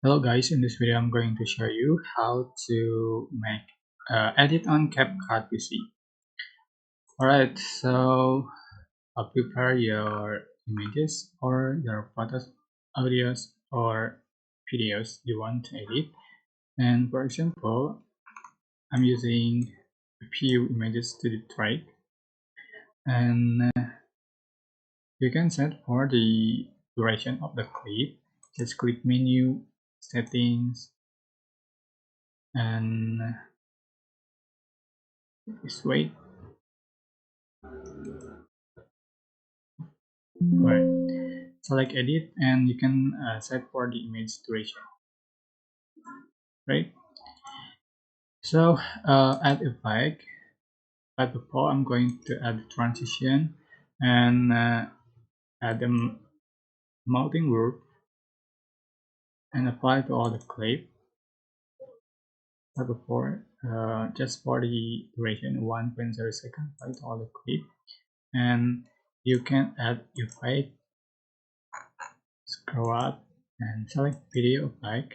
Hello guys, in this video I'm going to show you how to make edit on CapCut PC. Alright, so prepare your images or your photos, audios or videos you want to edit. And for example, I'm using a few images to the track, and you can set for the duration of the clip. Just click menu, settings, and just wait. Alright, select edit and you can set for the image duration, right? So add effect. By default, I'm going to add the transition and add the mounting group and apply to all the clip. By default, just for the duration 1.0 seconds, apply to all the clip, and you can add effect. Scroll up and select video effect.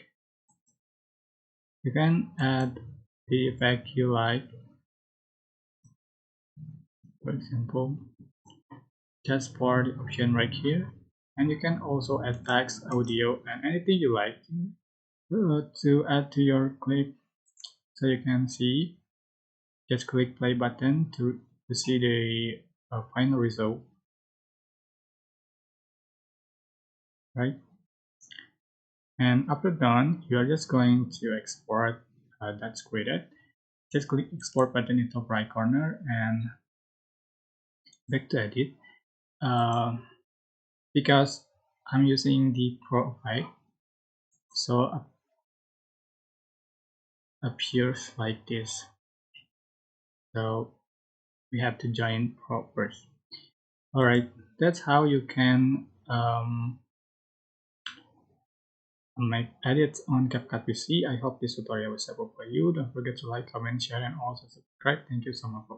You can add the effect you like. For example, just for the option right here, and you can also add text, audio, and anything you like to add to your clip. So you can see, just click play button to see the final result, right? And after done, you are just going to export that's created. Just click export button in top right corner and back to edit. Because I'm using the Pro effect, so appears like this. So we have to join Pro first. Alright, that's how you can make edits on CapCut PC. I hope this tutorial was helpful for you. Don't forget to like, comment, share, and also subscribe. Thank you so much for